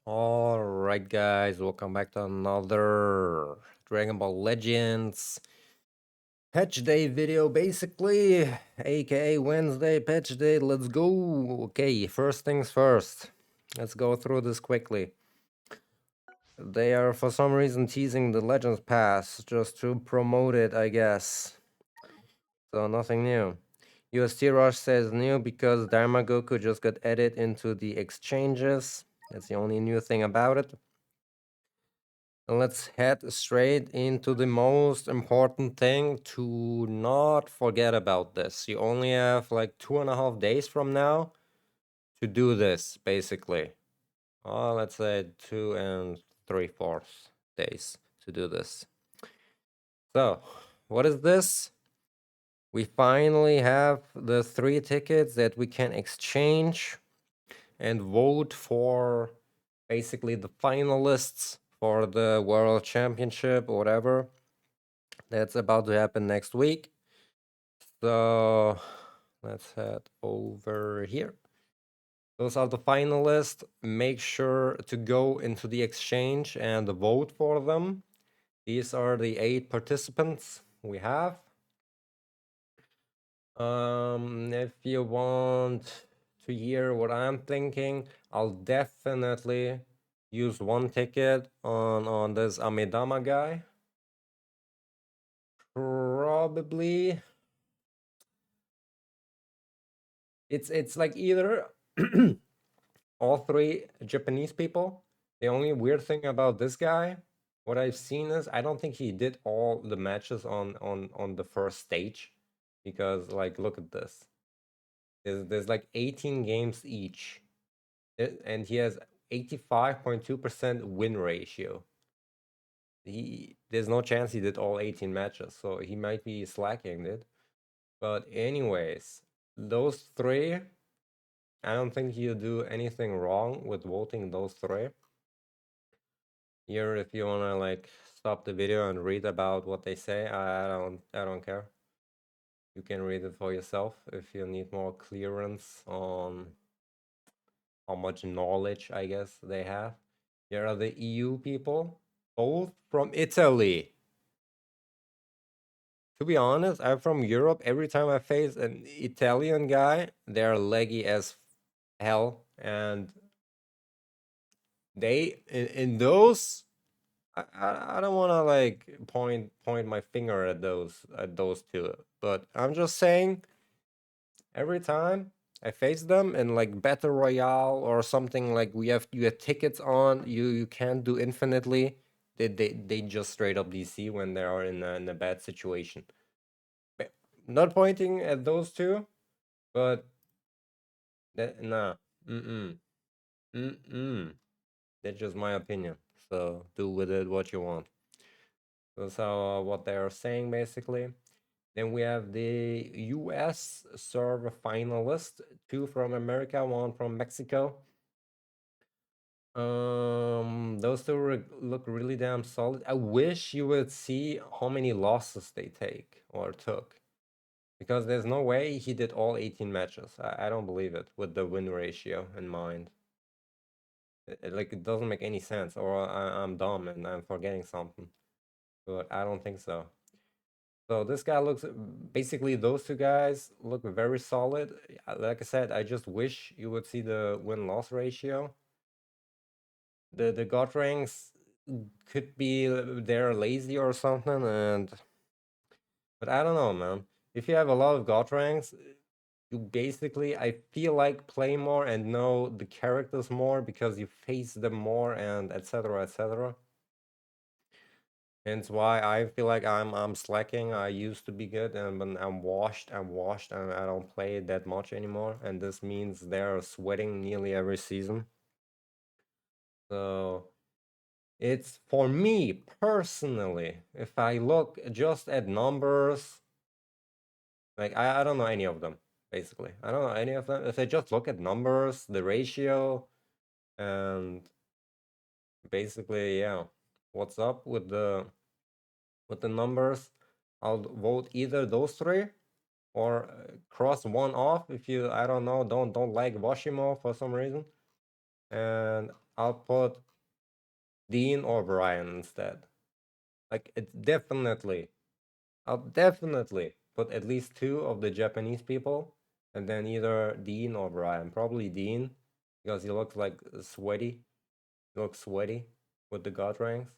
Alright, guys, welcome back to another Dragon Ball Legends patch day video, basically, aka Wednesday patch day. Let's go. Okay, first things first, let's go through this quickly. They are for some reason teasing the Legends Pass just to promote it, I guess. So, nothing new. UST Rush says new because Dharma Goku just got added into the exchanges. That's the only new thing about it. And let's head straight into the most important thing to not forget about this. You only have like 2.5 days from now to do this, basically. Let's say 2 3/4 days to do this. So, what is this? We finally have the 3 tickets that we can exchange and vote for basically the finalists for the World Championship or whatever. That's about to happen next week. So let's head over here. Those are the finalists. Make sure to go into the exchange and vote for them. These are the 8 participants we have. If you want to hear what I'm thinking, I'll definitely use one ticket on this Amidama guy. Probably it's like either all 3 Japanese people. The only weird thing about this guy, what I've seen is I don't think he did all the matches on the first stage, because like look at this. There's like 18 games each, and he has 85.2% win ratio. There's no chance he did all 18 matches, so he might be slacking it. But anyways, those 3, I don't think you do anything wrong with voting those 3. Here, if you wanna like stop the video and read about what they say, I don't care. You can read it for yourself if you need more clearance on how much knowledge, I guess, they have. Here are the EU people, both from Italy. To be honest, I'm from Europe. Every time I face an Italian guy, they're leggy as hell, and they in those I don't want to like point my finger at those 2, but I'm just saying every time I face them in like battle royale or something, like you have tickets on, you can't do infinitely. They just straight up DC when they are in a bad situation. Not pointing at those 2, but nah, mm. That's just my opinion. So do with it what you want. That's how what they are saying basically. Then we have the US server finalist, 2 from America, 1 from Mexico. Those 2 look really damn solid. I wish you would see how many losses they take or took, because there's no way he did all 18 matches. I don't believe it with the win ratio in mind. Like it doesn't make any sense, or I'm dumb and I'm forgetting something, but I don't think so. So this guy looks, basically those 2 guys look very solid. Like I said, I just wish you would see the win-loss ratio. The god ranks could be they're lazy or something, but I don't know, man. If you have a lot of god ranks, you basically, I feel like, play more and know the characters more because you face them more and etc etc. Hence why I feel like I'm slacking. I used to be good, and when I'm washed, and I don't play it that much anymore. And this means they're sweating nearly every season. So it's, for me personally, if I look just at numbers, like I don't know any of them, basically. I don't know any of them. If I just look at numbers, the ratio, and basically, yeah, what's up with the numbers, I'll vote either those 3 or cross one off if you, I don't know, don't like Washimo for some reason. and I'll put Dean or Brian instead. Like I'll definitely put at least two of the Japanese people, and then either Dean or Brian. Probably Dean, because he looks like sweaty. He looks sweaty with the god ranks.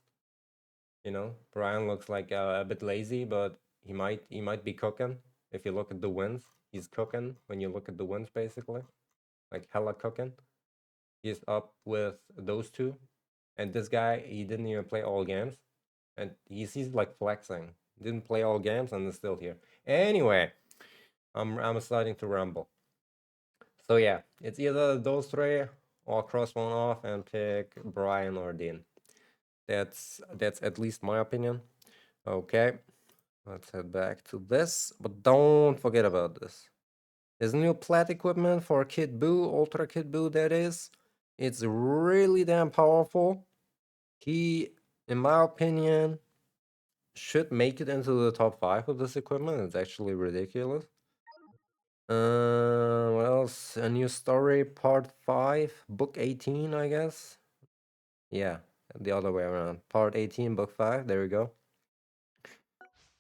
Brian looks like a bit lazy, but he might be cooking. If you look at the wins, he's cooking. When you look at the wins, basically, like hella cooking. He's up with those two, and this guy he didn't even play all games, and he's like flexing. Didn't play all games and is still here. Anyway, I'm starting to ramble. So yeah, it's either those three or cross one off and pick Brian or Dean. That's at least my opinion. Okay, let's head back to this, but don't forget about this. There's new plat equipment for Kid Buu, Ultra Kid Buu that is. It's really damn powerful. He, in my opinion, should make it into the top 5 of this equipment. It's actually ridiculous. What else? A new story, part 5, book 18, I guess. Yeah, the other way around. Part 18, book 5. There we go.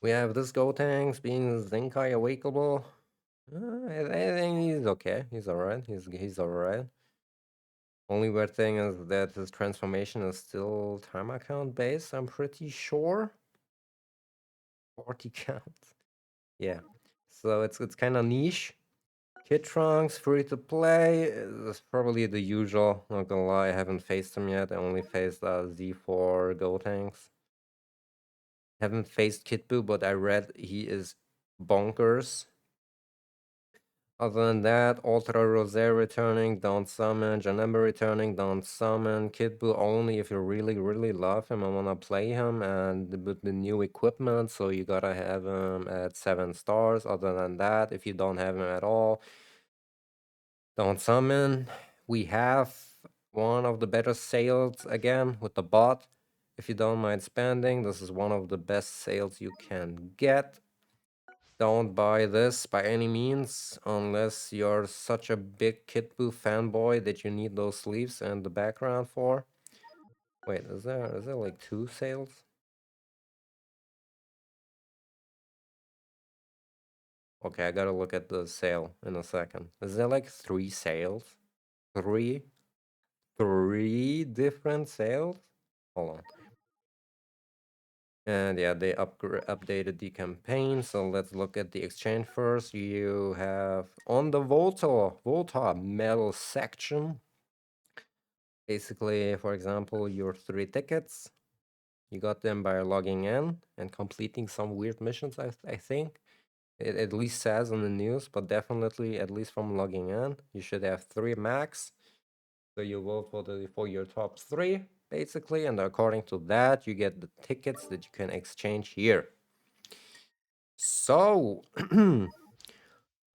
We have this Gotenks being Zenkai awakeable. I think he's okay. He's alright. He's alright. Only weird thing is that his transformation is still time account based, I'm pretty sure. 40 count. Yeah. So it's kind of niche. Kid Trunks, free to play. It's probably the usual. Not gonna lie, I haven't faced him yet. I only faced Z4 Gotenks. Haven't faced Kid Buu, but I read he is bonkers. Other than that, Ultra Rose returning, don't summon. Janemba returning, don't summon. Kid Buu only if you really, really love him and wanna play him, and with the new equipment, so you gotta have him at 7 stars. Other than that, if you don't have him at all, don't summon. We have one of the better sales again with the bot. If you don't mind spending, this is one of the best sales you can get. Don't buy this by any means unless you're such a big Kid Buu fanboy that you need those sleeves and the background for. Wait, is there like 2 sales? Okay, I gotta look at the sale in a second. Is there like 3 sales? 3? 3 different sales? Hold on. And yeah, they updated the campaign. So let's look at the exchange first. You have on the Volta metal section. Basically, for example, your 3 tickets. You got them by logging in and completing some weird missions, I think. It at least says on the news, but definitely at least from logging in, you should have 3 max. So you vote for your top 3 basically, and according to that, you get the tickets that you can exchange here. So,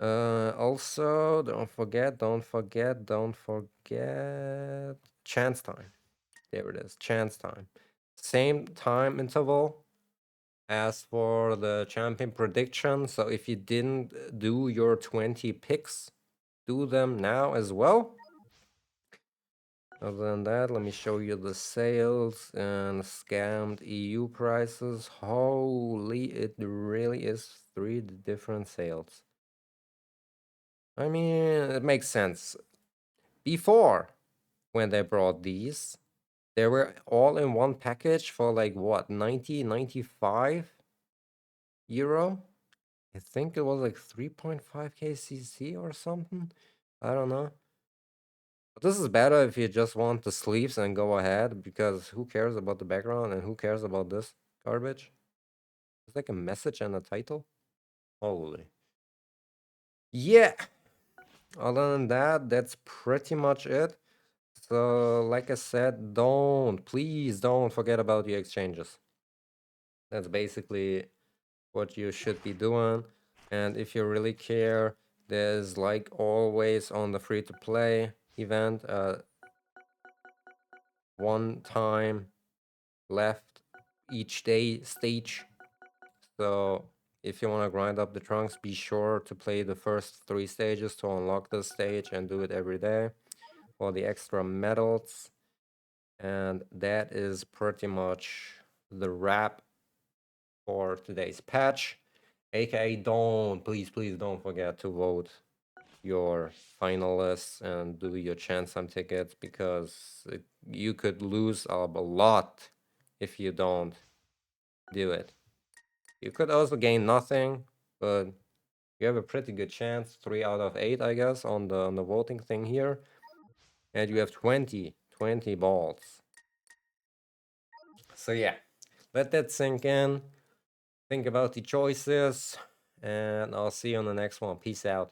also don't forget chance time. There it is, chance time. Same time interval as for the champion prediction. So if you didn't do your 20 picks, do them now as well. Other than that, let me show you the sales and scammed EU prices. Holy, it really is 3 different sales. I mean, it makes sense. Before, when they brought these, they were all in one package for like what, 90, 95 euro? I think it was like 3.5k CC or something. I don't know. But this is better if you just want the sleeves and go ahead, because who cares about the background and who cares about this garbage? It's like a message and a title. Holy. Yeah. Other than that, that's pretty much it. So, like I said, please don't forget about your exchanges. That's basically what you should be doing. And if you really care, there's like always on the free to play event, one time left each day stage. So if you want to grind up the trunks, be sure to play the first 3 stages to unlock this stage and do it every day. for the extra medals. And that is pretty much the wrap for today's patch. AKA, please don't forget to vote your finalists and do your chance some tickets, because you could lose a lot if you don't do it. You could also gain nothing, but you have a pretty good chance, 3 out of 8, I guess, on the voting thing here. And you have 20 balls. So yeah, let that sink in. Think about the choices, and I'll see you on the next one. Peace out.